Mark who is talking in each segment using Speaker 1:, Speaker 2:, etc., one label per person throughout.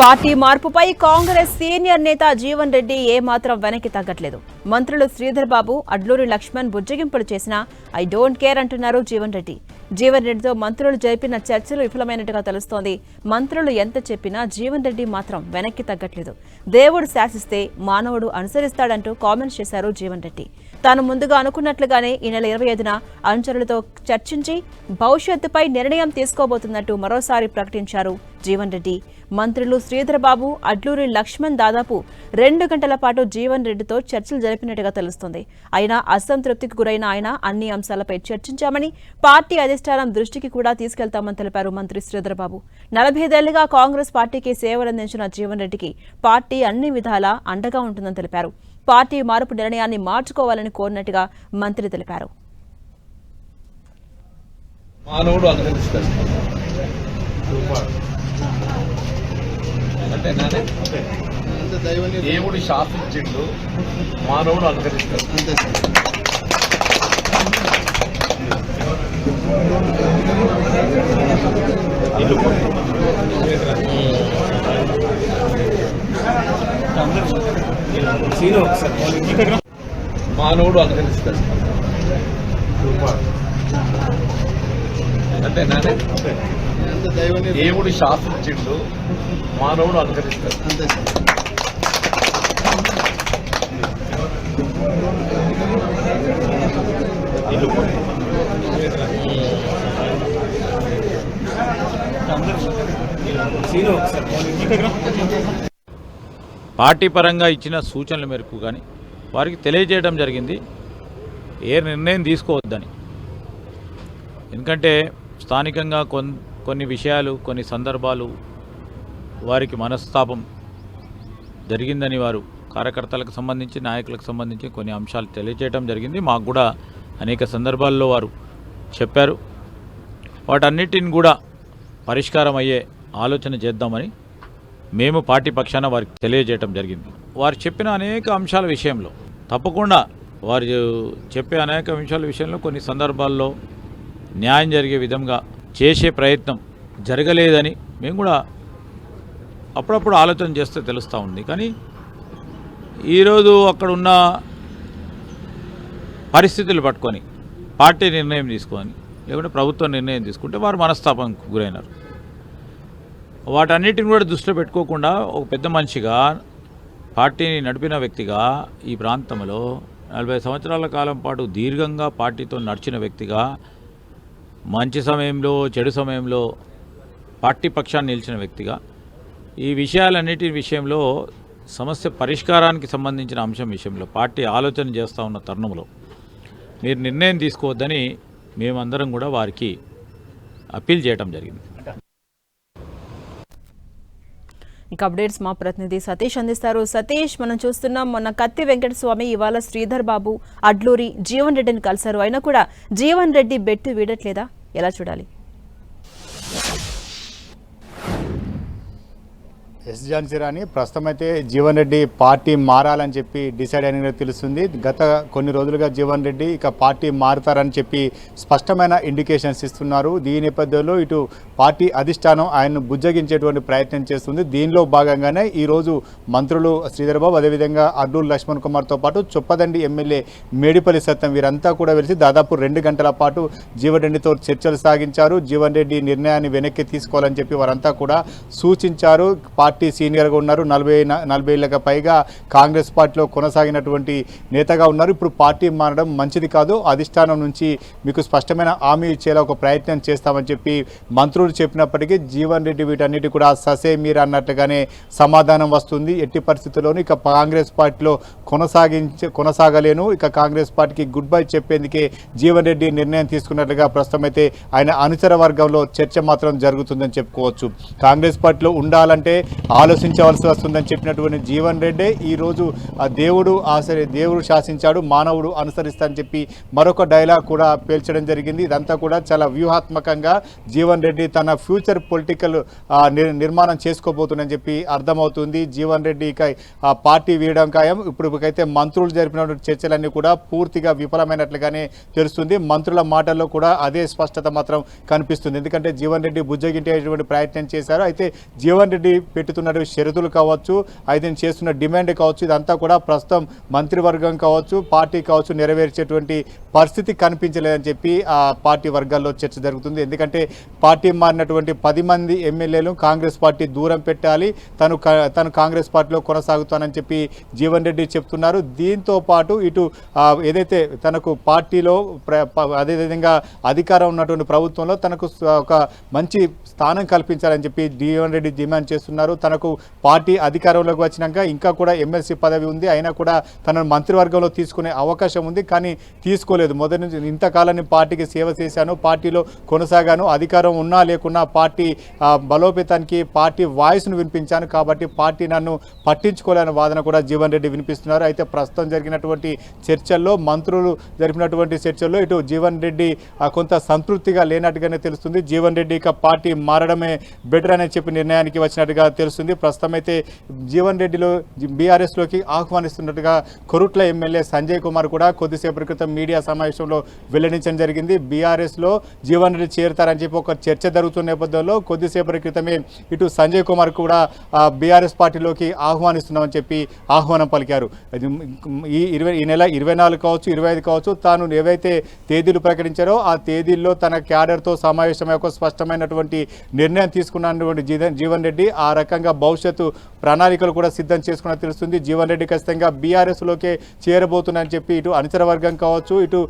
Speaker 1: Party మార్పుపై Congress senior నేత జీవన్ రెడ్డి ఏమాత్రం వెనక్కి తగ్గట్లేదు. మంత్రులు శ్రీధర్ బాబు, అడ్లూరి లక్ష్మణ్ బుజ్జగింపులు చేసినా ఐ డోంట్ కేర్ అంటున్నారు జీవన్ రెడ్డి. జీవన్ రెడ్డితో మంత్రులు జరిపిన చర్చలు విఫలమైనట్టుగా తెలుస్తోంది. మంత్రులు ఎంత చెప్పినా జీవన్ రెడ్డి మాత్రం వెనక్కి తగ్గట్లేదు. దేవుడు శాసిస్తే మానవుడు అనుసరిస్తాడంటూ కామెంట్స్ చేశారు జీవన్ రెడ్డి. తాను ముందుగా అనుకున్నట్లుగానే ఈ నెల 25న అనుచరులతో చర్చించి భవిష్యత్తుపై నిర్ణయం తీసుకోబోతున్నట్టు మరోసారి ప్రకటించారు జీవన్ రెడ్డి. మంత్రులు శ్రీధర్ బాబు, అడ్లూరి లక్ష్మణ్ దాదాపు 2 గంటల పాటు జీవన్ రెడ్డితో చర్చలు జరిపినట్టుగా తెలుస్తోంది. అయినా అసంతృప్తికి గురైన ఆయన అన్ని అంశాలపై చర్చించామని, పార్టీ అధిష్టానం దృష్టికి కూడా తీసుకెళ్తామని తెలిపారు మంత్రి శ్రీధర్ బాబు. 45 ఏళ్లుగా కాంగ్రెస్ పార్టీకి సేవలందించిన జీవన్ రెడ్డికి పార్టీ అన్ని విధాలా అండగా ఉంటుందని తెలిపారు. పార్టీ మార్పు నిర్ణయాన్ని మార్చుకోవాలని కోరినట్టుగా మంత్రి తెలిపారు.
Speaker 2: మానవుడు అనుసరిస్తాడు అంటే దేవుడు శాసించిండు, మానవుడు అనుసరిస్తాడు. మానవుడు అనుసరిస్తాడు అంటే దేవుడు శాసించిండు, మానవుడు అనుసరిస్తాడు.
Speaker 3: పార్టీ పరంగా ఇచ్చిన సూచనల మేరకు కానీ వారికి తెలియజేయడం జరిగింది ఏ నిర్ణయం తీసుకోవద్దని. ఎందుకంటే స్థానికంగా కొన్ని విషయాలు, కొన్ని సందర్భాలు వారికి మనస్తాపం జరిగిందని వారు కార్యకర్తలకు సంబంధించి, నాయకులకు సంబంధించి కొన్ని అంశాలు తెలియజేయడం జరిగింది. మాకు కూడా అనేక సందర్భాల్లో వారు చెప్పారు. వాటన్నిటిని కూడా పరిష్కారం అయ్యే ఆలోచన చేద్దామని మేము పార్టీ పక్షాన వారికి తెలియజేయడం జరిగింది. వారు చెప్పిన అనేక అంశాల విషయంలో తప్పకుండా వారు చెప్పే అనేక అంశాల విషయంలో కొన్ని సందర్భాల్లో న్యాయం జరిగే విధంగా చేసే ప్రయత్నం జరగలేదని మేము కూడా అప్పుడప్పుడు ఆలోచన చేస్తే తెలుస్తూ ఉంది. కానీ ఈరోజు అక్కడ ఉన్న పరిస్థితులు పట్టుకొని పార్టీ నిర్ణయం తీసుకొని లేకుంటే ప్రభుత్వం నిర్ణయం తీసుకుంటే వారు మనస్తాపానికి గురైనారు. వాటన్నిటిని కూడా దృష్టిలో పెట్టుకోకుండా ఒక పెద్ద మనిషిగా, పార్టీని నడిపిన వ్యక్తిగా, ఈ ప్రాంతంలో 40 సంవత్సరాల కాలం పాటు దీర్ఘంగా పార్టీతో నడిచిన వ్యక్తిగా, మంచి సమయంలో చెడు సమయంలో పార్టీ పక్షాన్ని నిలిచిన వ్యక్తిగా, ఈ విషయాలన్నిటి విషయంలో సమస్య పరిష్కారానికి సంబంధించిన అంశం విషయంలో పార్టీ ఆలోచన చేస్తూ ఉన్న తరుణంలో మీరు నిర్ణయం తీసుకోవద్దని మేమందరం కూడా వారికి అప్పీల్ చేయడం జరిగింది.
Speaker 1: ఇంకా అప్డేట్స్ మా ప్రతినిధి సతీష్ అందిస్తారు. సతీష్, మనం చూస్తున్నాం మొన్న కత్తి వెంకటస్వామి, ఇవాళ శ్రీధర్ బాబు, అడ్లూరి, జీవన్ రెడ్డిని కలిశారు. అయినా కూడా జీవన్ రెడ్డి బెట్టు వీడట్లేదా? ఎలా చూడాలి?
Speaker 4: ఎస్ జాన్సీరాని ప్రస్తుతం అయితే జీవన్ రెడ్డి పార్టీ మారాలని చెప్పి డిసైడ్ అయిన తెలుస్తుంది. గత కొన్ని రోజులుగా జీవన్ రెడ్డి ఇక పార్టీ మారుతారని చెప్పి స్పష్టమైన ఇండికేషన్స్ ఇస్తున్నారు. దీని నేపథ్యంలో ఇటు పార్టీ అధిష్టానం ఆయన్ను బుజ్జగించేటువంటి ప్రయత్నం చేస్తుంది. దీనిలో భాగంగానే ఈరోజు మంత్రులు శ్రీధర్ బాబు, అదేవిధంగా అడ్లూరి లక్ష్మణ్ కుమార్తో పాటు చొప్పదండి ఎమ్మెల్యే మేడిపల్లి సత్యం వీరంతా కూడా వెలిసి దాదాపు 2 గంటల పాటు జీవన్ రెడ్డితో చర్చలు సాగించారు. జీవన్ రెడ్డి నిర్ణయాన్ని వెనక్కి తీసుకోవాలని చెప్పి వారంతా కూడా సూచించారు. పార్టీ సీనియర్గా ఉన్నారు, 40 ఏళ్ళకి పైగా కాంగ్రెస్ పార్టీలో కొనసాగినటువంటి నేతగా ఉన్నారు. ఇప్పుడు పార్టీ మారడం మంచిది కాదు, అధిష్టానం నుంచి మీకు స్పష్టమైన హామీ ఇచ్చేలా ఒక ప్రయత్నం చేస్తామని చెప్పి మంత్రులు చెప్పినప్పటికీ జీవన్ రెడ్డి వీటన్నిటి కూడా ససే మీరు అన్నట్లుగానే సమాధానం వస్తుంది. ఎట్టి పరిస్థితుల్లోనూ ఇక కాంగ్రెస్ పార్టీలో కొనసాగలేను, ఇక కాంగ్రెస్ పార్టీకి గుడ్ బై చెప్పేందుకే జీవన్ రెడ్డి నిర్ణయం తీసుకున్నట్లుగా ప్రస్తుతం అయితే ఆయన అనుచర వర్గంలో చర్చ మాత్రం జరుగుతుందని చెప్పుకోవచ్చు. కాంగ్రెస్ పార్టీలో ఉండాలంటే ఆలోచించవలసి వస్తుందని చెప్పినటువంటి జీవన్ రెడ్డి ఈరోజు దేవుడు శాసించాడు, మానవుడు అనుసరిస్తానని చెప్పి మరొక డైలాగ్ కూడా పేల్చడం జరిగింది. ఇదంతా కూడా చాలా వ్యూహాత్మకంగా జీవన్ రెడ్డి తన ఫ్యూచర్ పొలిటికల్ నిర్మాణం చేసుకోబోతుందని చెప్పి అర్థమవుతుంది. జీవన్ రెడ్డి ఇక పార్టీ వీయడం ఖాయం. ఇప్పటికైతే మంత్రులు జరిపినటువంటి చర్చలన్నీ కూడా పూర్తిగా విఫలమైనట్లుగానే తెలుస్తుంది. మంత్రుల మాటల్లో కూడా అదే స్పష్టత మాత్రం కనిపిస్తుంది. ఎందుకంటే జీవన్ రెడ్డి బుజ్జగించేటువంటి ప్రయత్నం చేశారు. అయితే జీవన్ రెడ్డి పెట్టు పెడుతున్న షరతులు కావచ్చు, ఆయన చేస్తున్న డిమాండ్ కావచ్చు, ఇదంతా కూడా ప్రస్తుతం మంత్రివర్గం కావచ్చు, పార్టీ కావచ్చు నెరవేర్చేటువంటి పరిస్థితి కనిపించలేదని చెప్పి ఆ పార్టీ వర్గాల్లో చర్చ జరుగుతుంది. ఎందుకంటే పార్టీ మారినటువంటి 10 మంది ఎమ్మెల్యేలు కాంగ్రెస్ పార్టీ దూరం పెట్టాలి, తను కాంగ్రెస్ పార్టీలో కొనసాగుతానని చెప్పి జీవన్ రెడ్డి చెప్తున్నారు. దీంతో పాటు ఇటు ఏదైతే తనకు పార్టీలో అదేవిధంగా అధికారం ఉన్నటువంటి ప్రభుత్వంలో తనకు ఒక మంచి స్థానం కల్పించాలని చెప్పి జీవన్ రెడ్డి డిమాండ్ చేస్తున్నారు. తనకు పార్టీ అధికారంలోకి వచ్చినాక ఇంకా కూడా ఎమ్మెల్సీ పదవి ఉంది, అయినా కూడా తనను మంత్రివర్గంలో తీసుకునే అవకాశం ఉంది, కానీ తీసుకోలేదు. మొదటి నుంచి ఇంతకాలాన్ని పార్టీకి సేవ చేశాను, పార్టీలో కొనసాగాను, అధికారం ఉన్నా లేకున్నా పార్టీ బలోపేతానికి పార్టీ వాయిస్ను వినిపించాను, కాబట్టి పార్టీ నన్ను పట్టించుకోలేని వాదన కూడా జీవన్ రెడ్డి వినిపిస్తున్నారు. అయితే ప్రస్తుతం జరిగినటువంటి చర్చల్లో, మంత్రులు జరిపినటువంటి చర్చల్లో ఇటు జీవన్ రెడ్డి కొంత సంతృప్తిగా లేనట్టుగానే తెలుస్తుంది. జీవన్ రెడ్డి ఇక పార్టీ మారడమే బెటర్ అని చెప్పి నిర్ణయానికి వచ్చినట్టుగా తెలుస్తుంది. ప్రస్తుతం అయితే జీవన్ రెడ్డిలో బీఆర్ఎస్లోకి ఆహ్వానిస్తున్నట్టుగా కొరుట్ల ఎమ్మెల్యే సంజయ్ కుమార్ కూడా కొద్దిసేపటి క్రితం మీడియా సమావేశంలో వెల్లడించడం జరిగింది. బీఆర్ఎస్లో జీవన్ రెడ్డి చేరుతారని చెప్పి ఒక చర్చ జరుగుతున్న నేపథ్యంలో కొద్దిసేపటి క్రితమే ఇటు సంజయ్ కుమార్ కూడా బీఆర్ఎస్ పార్టీలోకి ఆహ్వానిస్తున్నామని చెప్పి ఆహ్వానం పలికారు. ఈ నెల 24 కావచ్చు, 25 కావచ్చు, తాను ఏవైతే తేదీలు ప్రకటించారో ఆ తేదీల్లో తన క్యాడర్తో సమావేశమై ఒక స్పష్టమైనటువంటి నిర్ణయం తీసుకున్నటువంటి జీవన్ రెడ్డి ఆ రకంగా భవిష్యత్తు ప్రణాళికలు కూడా సిద్ధం చేసుకున్న తెలుస్తుంది. జీవన్ రెడ్డి ఖచ్చితంగా బీఆర్ఎస్లోకే చేరబోతున్నారని చెప్పి ఇటు అనుచర వర్గం కావచ్చు, ఇటు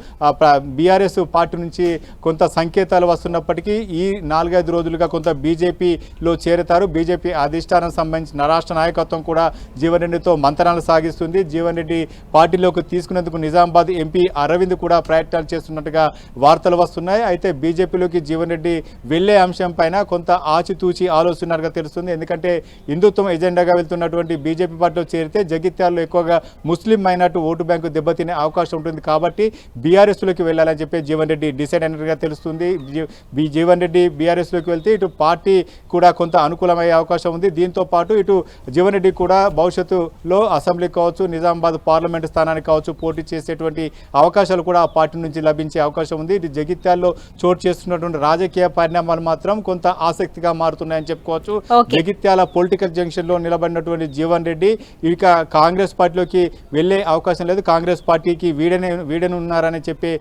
Speaker 4: బీఆర్ఎస్ పార్టీ నుంచి కొంత సంకేతాలు వస్తున్నప్పటికీ ఈ 4-5 రోజులుగా కొంత బీజేపీలో చేరతారు. బీజేపీ అధిష్టానం సంబంధించిన రాష్ట్ర నాయకత్వం కూడా జీవన్ రెడ్డితో మంతనాలు సాగిస్తుంది. జీవన్ రెడ్డి పార్టీలోకి తీసుకునేందుకు నిజామాబాద్ ఎంపీ అరవింద్ కూడా ప్రయత్నాలు చేస్తున్నట్టుగా వార్తలు వస్తున్నాయి. అయితే బీజేపీలోకి జీవన్ రెడ్డి వెళ్లే అంశం పైన కొంత ఆచితూచి ఆలోచనగా తెలుస్తుంది. ఎందుకంటే హిందుత్వం ఎజెండాగా వెళ్తున్నటువంటి బీజేపీ పార్టీలో చేరితే జగిత్యాలలో ఎక్కువగా ముస్లిం మైనార్టీ ఓటు బ్యాంకు దెబ్బతినే అవకాశం ఉంటుంది, కాబట్టి బీఆర్ఎస్లోకి వెళ్ళాలని చెప్పి జీవన్ రెడ్డి డిసైడ్ అయినట్టుగా తెలుస్తుంది. జీవన్ రెడ్డి బీఆర్ఎస్లోకి వెళ్తే ఇటు పార్టీ కూడా కొంత అనుకూలమయ్యే అవకాశం ఉంది. దీంతో పాటు ఇటు జీవన్ రెడ్డి కూడా భవిష్యత్తులో అసెంబ్లీ కావచ్చు, నిజామాబాద్ పార్లమెంటు స్థానానికి కావచ్చు పోటీ చేసేటువంటి అవకాశాలు కూడా ఆ పార్టీ నుంచి లభించే అవకాశం ఉంది. ఇటు జగిత్యాల్లో చోటు చేస్తున్నటువంటి రాజకీయ పరిణామాలు మాత్రం కొంత ఆసక్తిగా మారుతున్నాయని చెప్పుకోవచ్చు. జగిత్యాల పొలిటికల్ జంక్షన్ లో నిలబడినటువంటి జీవన్ రెడ్డి ఇక కాంగ్రెస్ పార్టీలోకి వెళ్లే అవకాశం లేదు, కాంగ్రెస్ పార్టీకి వీడనున్నారని చెప్పే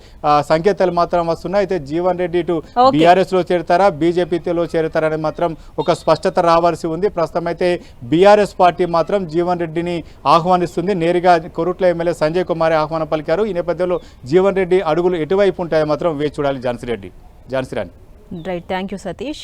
Speaker 4: సంకేతాలు మాత్రం వస్తున్నాయి. అయితే జీవన్ రెడ్డి ఇటు బీఆర్ఎస్ లో చేరతారా, బీజేపీలో చేరతారని మాత్రం ఒక స్పష్టత రావాల్సి ఉంది. ప్రస్తుతం అయితే బీఆర్ఎస్ పార్టీ మాత్రం జీవన్ రెడ్డిని ఆహ్వానిస్తుంది. నేరుగా కొరుట్ల ఎమ్మెల్యే సంజయ్ కుమార్ ఆహ్వానం పలికారు. ఈ నేపథ్యంలో జీవన్ రెడ్డి అడుగులు ఎటువైపు ఉంటాయో మాత్రం వేచి చూడాలి. Jhansi Rani.
Speaker 1: Right, thank you Satish.